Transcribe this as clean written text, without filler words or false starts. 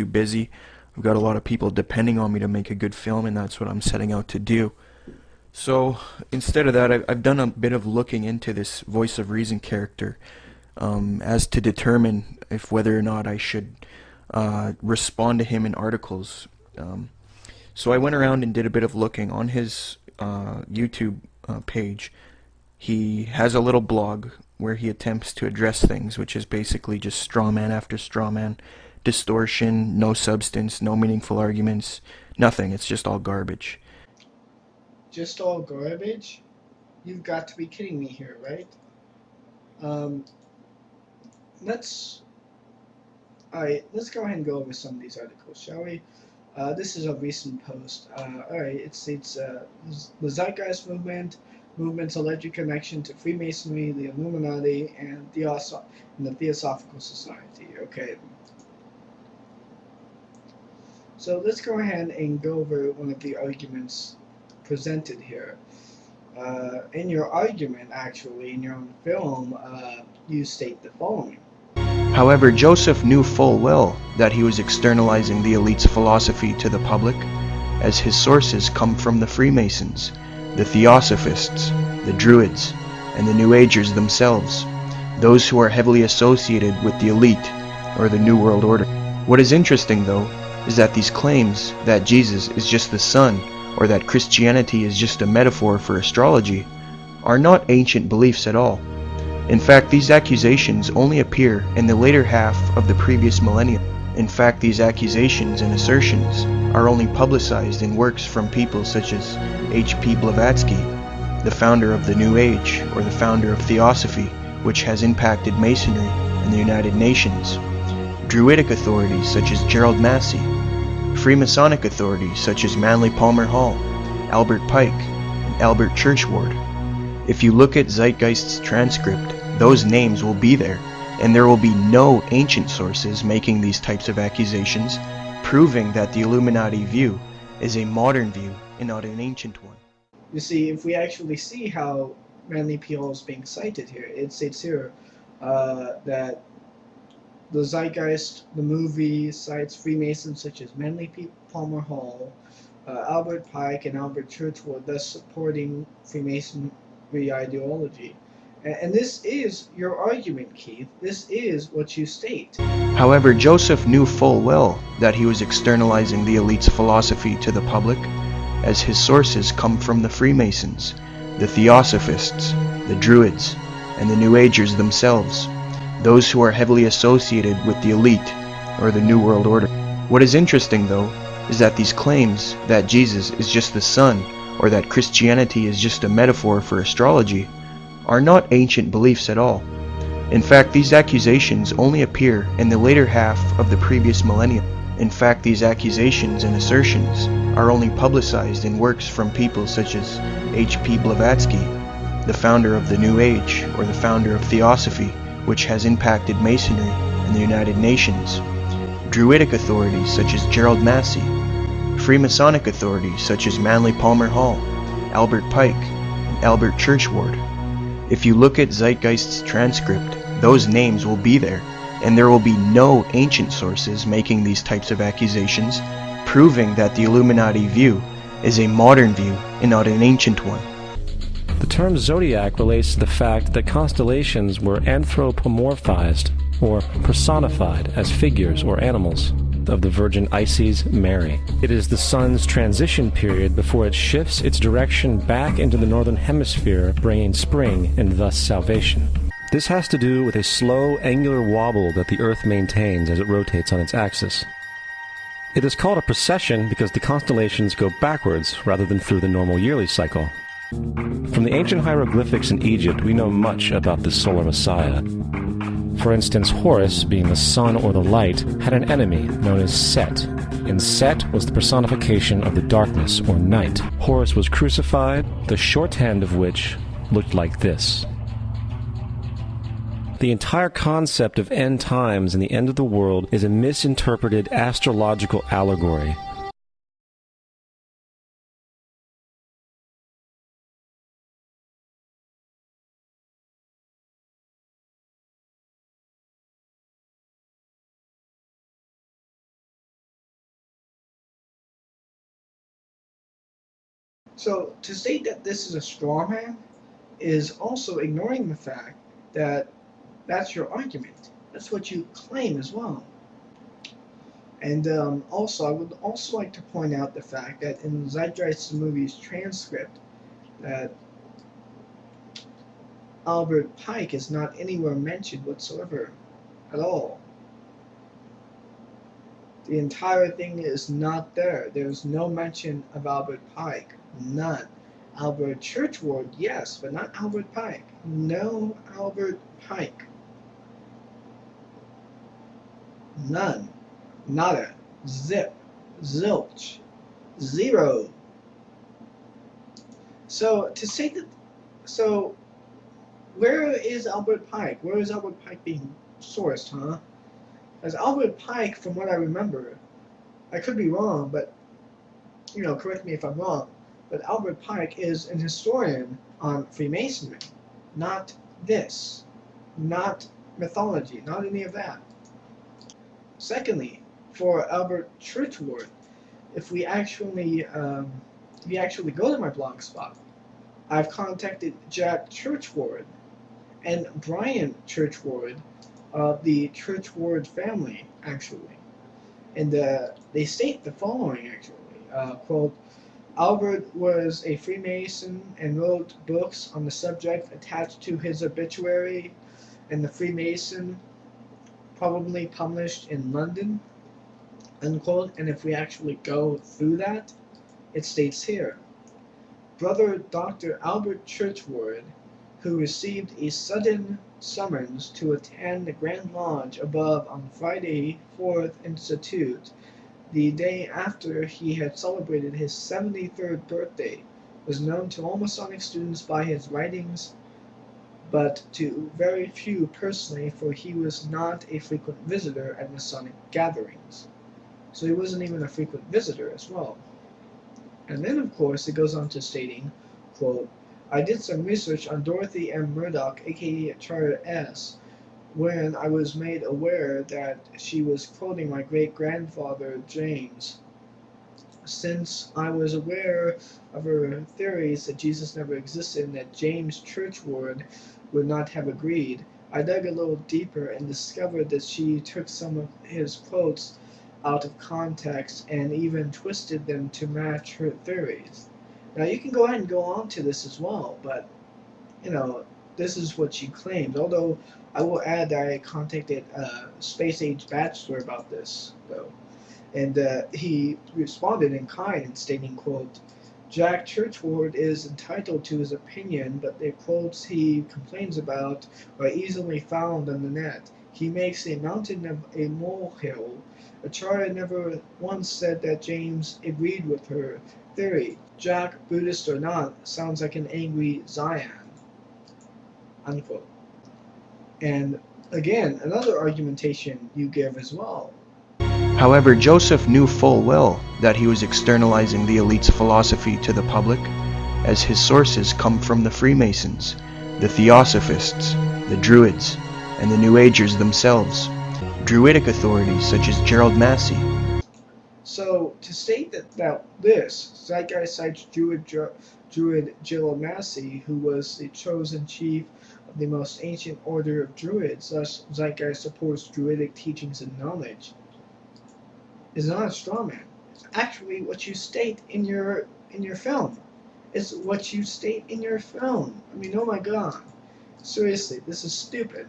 too busy. I've got a lot of people depending on me to make a good film, and that's what I'm setting out to do. So instead of that, I've done a bit of looking into this voice of reason character as to determine if whether or not I should respond to him in articles. So I went around and did a bit of looking on his YouTube page. He has a little blog where he attempts to address things, which is basically just straw man after straw man, distortion, no substance, no meaningful arguments, nothing. It's just all garbage. Just all garbage? You've got to be kidding me here, right? Um, let's Alright, let's go ahead and go over some of these articles, shall we? This is a recent post. Alright, it states the Zeitgeist movement's alleged connection to Freemasonry, the Illuminati, and the Theosophical Society. Okay. So let's go ahead and go over one of the arguments presented here. In your argument, actually, in your own film, you state the following. However, Joseph knew full well that he was externalizing the elite's philosophy to the public, as his sources come from the Freemasons, the Theosophists, the Druids, and the New Agers themselves, those who are heavily associated with the elite, or the New World Order. What is interesting, though, is that these claims that Jesus is just the sun, or that Christianity is just a metaphor for astrology, are not ancient beliefs at all. In fact, these accusations only appear in the later half of the previous millennium. In fact, these accusations and assertions are only publicized in works from people such as H.P. Blavatsky, the founder of the New Age, or the founder of Theosophy, which has impacted Masonry and the United Nations, Druidic authorities such as Gerald Massey, Freemasonic authorities such as Manly Palmer Hall, Albert Pike, and Albert Churchward. If you look at Zeitgeist's transcript, those names will be there, and there will be no ancient sources making these types of accusations, proving that the Illuminati view is a modern view and not an ancient one. You see, if we actually see how Manly P.L. is being cited here, it states here that the Zeitgeist, the movie, cites Freemasons such as Manly P. Palmer Hall, Albert Pike, and Albert Churchward, thus supporting Freemasonry ideology. And this is your argument, Keith. This is what you state. However, Joseph knew full well that he was externalizing the elite's philosophy to the public, as his sources come from the Freemasons, the Theosophists, the Druids, and the New Agers themselves, those who are heavily associated with the elite, or the New World Order. What is interesting, though, is that these claims that Jesus is just the sun, or that Christianity is just a metaphor for astrology, are not ancient beliefs at all. In fact, these accusations only appear in the later half of the previous millennium. In fact, these accusations and assertions are only publicized in works from people such as H.P. Blavatsky, the founder of the New Age, or the founder of Theosophy, which has impacted Masonry and the United Nations, Druidic authorities such as Gerald Massey, Freemasonic authorities such as Manly Palmer Hall, Albert Pike, and Albert Churchward. If you look at Zeitgeist's transcript, those names will be there, and there will be no ancient sources making these types of accusations, proving that the Illuminati view is a modern view and not an ancient one. The term zodiac relates to the fact that constellations were anthropomorphized, or personified, as figures or animals of the Virgin Isis Mary. It is the sun's transition period before it shifts its direction back into the northern hemisphere, bringing spring and thus salvation. This has to do with a slow, angular wobble that the Earth maintains as it rotates on its axis. It is called a precession because the constellations go backwards rather than through the normal yearly cycle. From the ancient hieroglyphics in Egypt, we know much about the solar messiah. For instance, Horus, being the sun or the light, had an enemy known as Set, and Set was the personification of the darkness or night. Horus was crucified, the shorthand of which looked like this. The entire concept of end times and the end of the world is a misinterpreted astrological allegory. So to state that this is a straw man is also ignoring the fact that that's your argument. That's what you claim as well. And also, I would also like to point out the fact that in Zeitgeist movie's transcript, that Albert Pike is not anywhere mentioned whatsoever, at all. The entire thing is not there. There's no mention of Albert Pike. None. Albert Churchward, yes, but not Albert Pike. No Albert Pike. None. Nada. Zip. Zilch. Zero. So to say that, so where is Albert Pike? Where is Albert Pike being sourced, huh? As Albert Pike, from what I remember, I could be wrong, but correct me if I'm wrong, but Albert Pike is an historian on Freemasonry, not this, not mythology, not any of that. Secondly, for Albert Churchward, if we actually go to my blog spot, I've contacted Jack Churchward and Brian Churchward of the Churchward family, actually. And they state the following, actually, quote, Albert was a Freemason and wrote books on the subject attached to his obituary, and the Freemason, probably published in London, unquote. And if we actually go through that, it states here, Brother Dr. Albert Churchward, who received a sudden summons to attend the Grand Lodge above on Friday 4th Institute, the day after he had celebrated his 73rd birthday, was known to all Masonic students by his writings, but to very few personally, for he was not a frequent visitor at Masonic gatherings. So he wasn't even a frequent visitor as well. And then, of course, it goes on to stating, quote, I did some research on Dorothy M. Murdoch, aka Charter S., when I was made aware that she was quoting my great-grandfather, James. Since I was aware of her theories that Jesus never existed and that James Churchward would not have agreed, I dug a little deeper and discovered that she took some of his quotes out of context and even twisted them to match her theories. Now you can go ahead and go on to this as well, but this is what she claims. Although I will add that I contacted Space Age Bachelor about this, though, and he responded in kind, stating, quote, Jack Churchward is entitled to his opinion, but the quotes he complains about are easily found on the net. He makes a mountain of a molehill. A charter never once said that James agreed with her theory. Jack, Buddhist or not, sounds like an angry Zion. Unquote. And again, another argumentation you give as well. However, Joseph knew full well that he was externalizing the elite's philosophy to the public, as his sources come from the Freemasons, the Theosophists, the Druids, and the New Agers themselves, Druidic authorities such as Gerald Massey. So, to state that this, Zeitgeist cites Druid Gerald Massey, who was the chosen chief of the most ancient order of Druids, thus Zeitgeist supports Druidic teachings and knowledge, is not a straw man. It's actually what you state in your film. It's what you state in your film. I mean, oh my god. Seriously, this is stupid.